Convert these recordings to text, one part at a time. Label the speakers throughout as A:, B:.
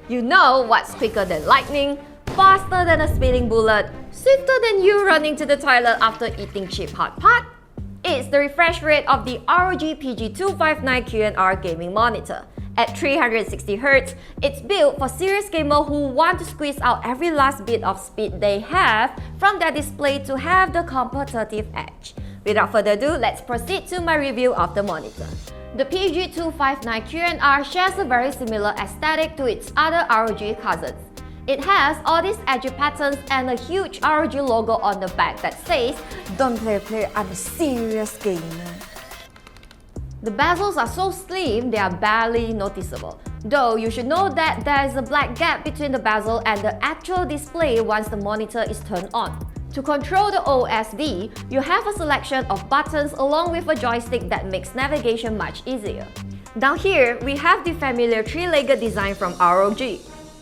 A: You know what's quicker than lightning, faster than a speeding bullet, swifter than you running to the toilet after eating cheap hot pot? It's the refresh rate of the ROG PG259QNR gaming monitor. At 360Hz, it's built for serious gamers who want to squeeze out every last bit of speed they have from their display to have the competitive edge. Without further ado, let's proceed to my review of the monitor. The PG259QNR shares a very similar aesthetic to its other ROG cousins. It has all these edgy patterns and a huge ROG logo on the back that says, "Don't play, I'm a serious gamer." The bezels are so slim, they are barely noticeable. Though you should know that there is a black gap between the bezel and the actual display once the monitor is turned on. To control the OSD, you have a selection of buttons along with a joystick that makes navigation much easier. Down here, we have the familiar three-legged design from ROG.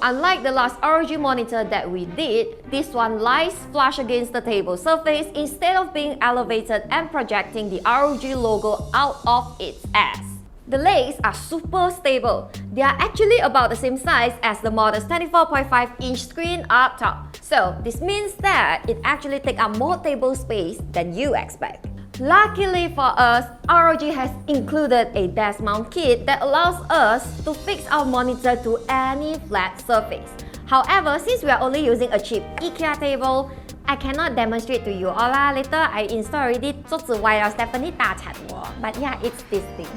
A: Unlike the last ROG monitor that we did, this one lies flush against the table surface instead of being elevated and projecting the ROG logo out of its ass. The legs are super stable. They are actually about the same size as the modest 24.5-inch screen up top. So this means that it actually takes up more table space than you expect. Luckily for us, ROG has included a desk mount kit that allows us to fix our monitor to any flat surface. However, since we are only using a cheap IKEA table, I cannot demonstrate to you all lah. Later I install already 桌子歪了 Stephanie 大惨我 But yeah, it's this thing.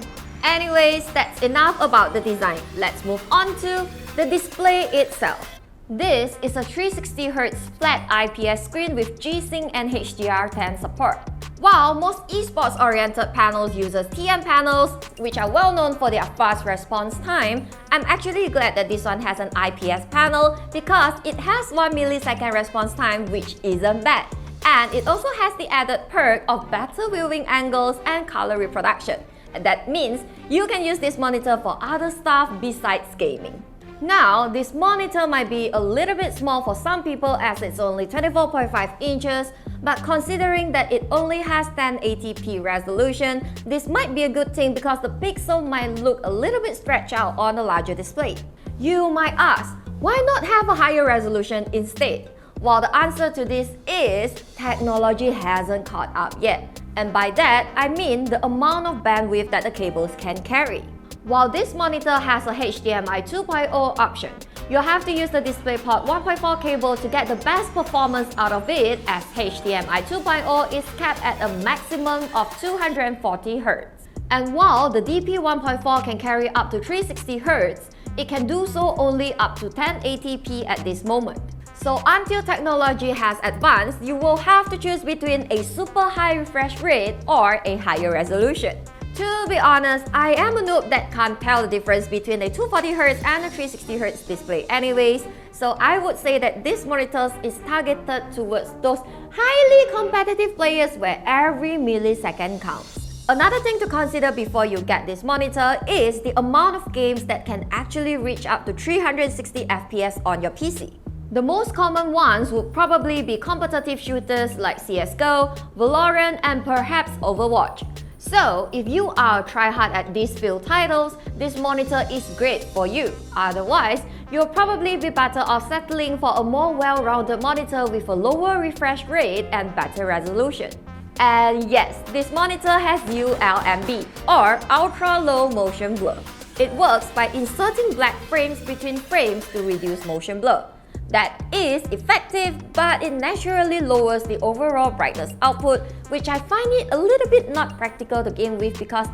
A: Anyways, that's enough about the design. Let's move on to the display itself. This is a 360Hz flat IPS screen with G-Sync and HDR10 support. While most esports-oriented panels use TN panels, which are well known for their fast response time, I'm actually glad that this one has an IPS panel because it has 1 millisecond response time, which isn't bad. And it also has the added perk of better viewing angles and color reproduction. And that means you can use this monitor for other stuff besides gaming. Now, this monitor might be a little bit small for some people as it's only 24.5 inches, but considering that it only has 1080p resolution, this might be a good thing because the pixel might look a little bit stretched out on a larger display. You might ask, why not have a higher resolution instead? Well, the answer to this is technology hasn't caught up yet. And by that, I mean the amount of bandwidth that the cables can carry. While this monitor has a HDMI 2.0 option, you'll have to use the DisplayPort 1.4 cable to get the best performance out of it, as HDMI 2.0 is capped at a maximum of 240 Hz. And while the DP 1.4 can carry up to 360 Hz, it can do so only up to 1080p at this moment. So until technology has advanced, you will have to choose between a super high refresh rate or a higher resolution. To be honest, I am a noob that can't tell the difference between a 240Hz and a 360Hz display anyways, so I would say that this monitor is targeted towards those highly competitive players where every millisecond counts. Another thing to consider before you get this monitor is the amount of games that can actually reach up to 360 FPS on your PC. The most common ones would probably be competitive shooters like CSGO, Valorant, and perhaps Overwatch. So, if you are a tryhard at these field titles, this monitor is great for you. Otherwise, you'll probably be better off settling for a more well-rounded monitor with a lower refresh rate and better resolution. And yes, this monitor has ULMB, or Ultra Low Motion Blur. It works by inserting black frames between frames to reduce motion blur. That is effective, but it naturally lowers the overall brightness output, which I find it a little bit not practical to game with because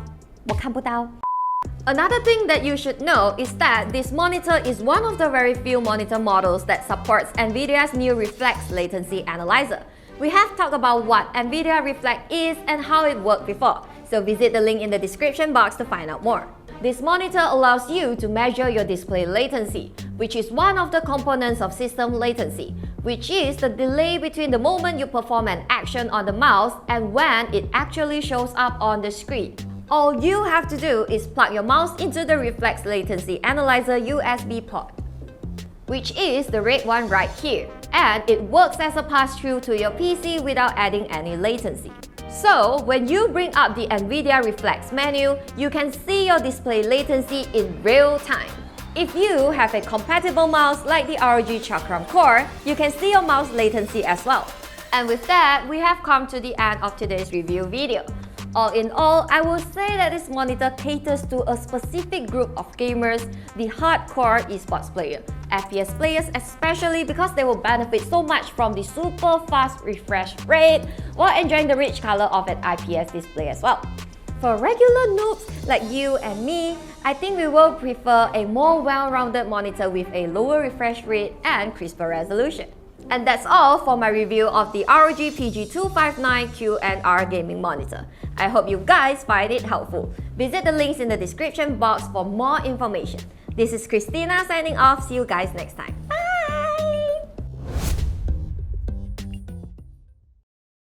A: 我看不到. Another thing that you should know is that this monitor is one of the very few monitor models that supports NVIDIA's new Reflex latency analyzer. We have talked about what NVIDIA Reflex is and how it worked before, so visit the link in the description box to find out more. This monitor allows you to measure your display latency, which is one of the components of system latency, which is the delay between the moment you perform an action on the mouse and when it actually shows up on the screen. All you have to do is plug your mouse into the Reflex Latency Analyzer USB port, which is the red one right here, and it works as a pass-through to your PC without adding any latency. So, when you bring up the NVIDIA Reflex menu, you can see your display latency in real time. If you have a compatible mouse like the ROG Chakram Core, you can see your mouse latency as well. And with that, we have come to the end of today's review video. All in all, I will say that this monitor caters to a specific group of gamers, the hardcore esports player, FPS players especially, because they will benefit so much from the super fast refresh rate while enjoying the rich color of an IPS display as well. For regular noobs like you and me, I think we will prefer a more well-rounded monitor with a lower refresh rate and crisper resolution. And that's all for my review of the ROG PG259QNR gaming monitor. I hope you guys find it helpful. Visit the links in the description box for more information. This is Christina signing off. See you guys next time. Bye!